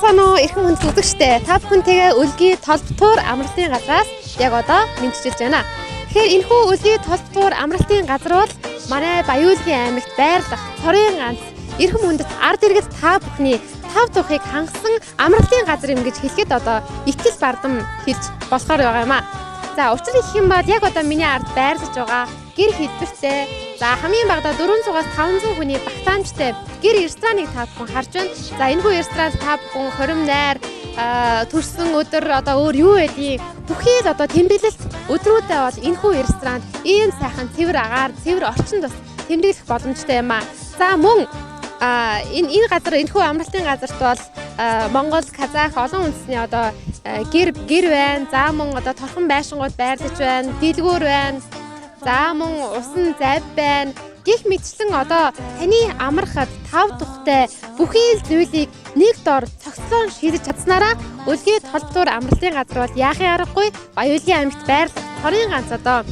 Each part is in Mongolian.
Байцаано эрхэм хүнд үзэгчтэй та бүхэнтэйгээ Өлгий толбтуур амралтын газраас яг одоо мэдчилж байна. Тэгэхээр энэхүү Өлгий толбтуур амралтын газар бол манай Баян-Өлгийн аймагт байрлах цорын ганц эрхэм хүндэт ард иргэд та бүхний тав тухыг хангасан амралтын газар юм гэж хэлэхэд одоо итгэл бардам хэлж болохоор байгаа юм аа. За учир гэх юм бол яг одоо миний ард байрлаж байгаа гэр хэлбэртэй за хамгийн багадаа 400-аас 500 хүний багтаамжтай гэр рестораныг та бүхэн харж байна. За энэхүү ресторанд та бүхэн хорим найр төрсөн өдөр одоо өөр юу байдгийг бүхий л одоо тэмдэглэлт өдрүүдээ бол энэхүү ресторанд ийм сайхан цэвэр агаар цэвэр орчинд бас тэмдэглэх боломжтой юм аа. За мөн энэ газар энэхүү амралтын газарт бол Монгол, Казах олон үндэсний одоо гэр байна. За мөн одоо торхон байшингууд байрлаж байна. Дэлгүүр байна. За мөн усан завь байна. Гэх мэтчлэн одоо таны амрахад тав тухтай бүхий л зүйлийг нэг дор цогцлон шийдэж чадсанараа Өлгий толбтуур амралтын газар бол яахын аргагүй Баян-Өлгийн аймагт байрлах цорын ганц одоо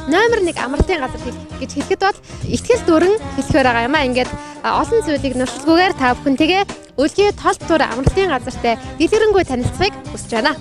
номер 1 амралтын газар гэж хэлэхэд бол итгэл дүүрэн хэлэхээр байгаа юм аа. Ингээд олон зүйлийг нуршилгүйгээр та бүхэнтэйгээ Өлгий толбтуур амралтын газартай дэлгэрэнгүй танилцахыг хүсэж байна.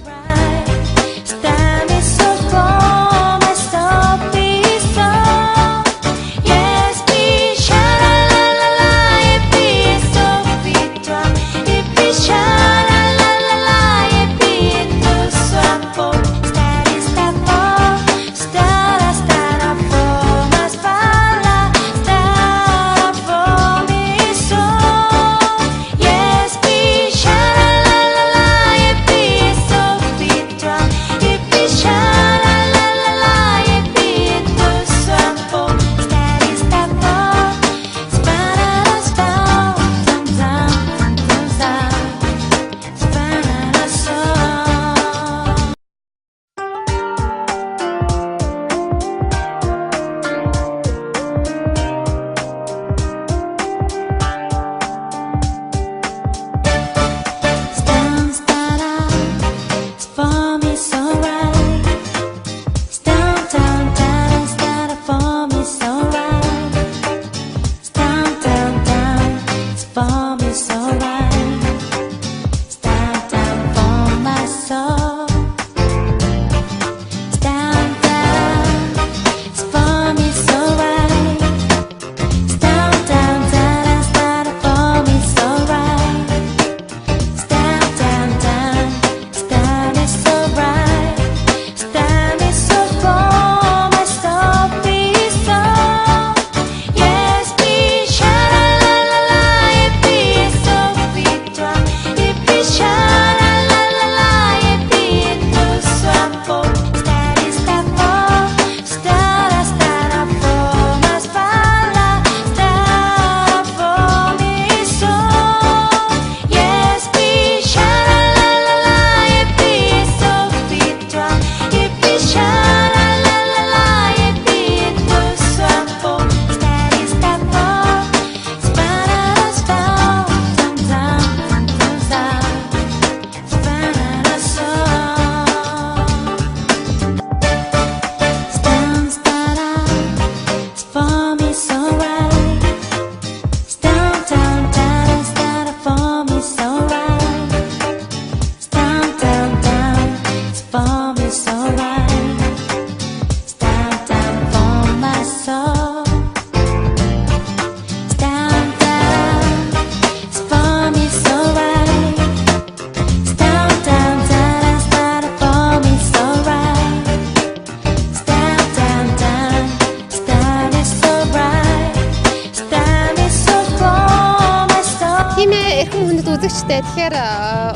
Тэгэхээр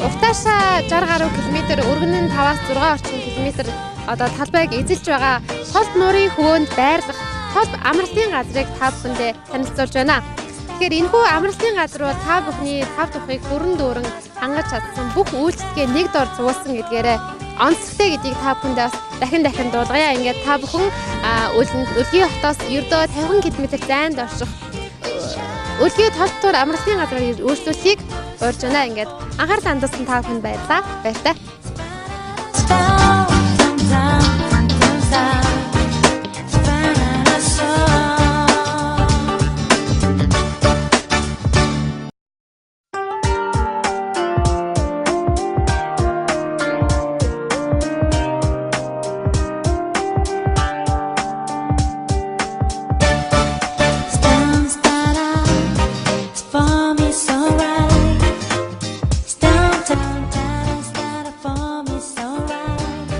уртаашаа 60 гаруй километр, өргөн нь 5-аас 6 орчим километр одоо талбайг эзэлж байгаа Толб нуурын хөвөөнд байрлах Толб амралтын газрыг та бүхэндээ танилцуулж байна. Тэгэхээр энэхүү амралтын газар бол та бүхний тав тухыг бүрэн дүүрэн хангаж чадсан бүх үйлчлэгээ нэг дор зуулсан гэдгээрээ онцлогтой гэдгийг та бүхэндээ бас дахин дуулгая. Ингээд та бүхэн Өлгий хотоос ердөө 50 км зайд орших Өлгий толбтуур амралтын газрыг өөрчлөлтийг урьж байна. Ингээд анхаарал хандуулсан та бүхэнд баярлалаа. Баяртай.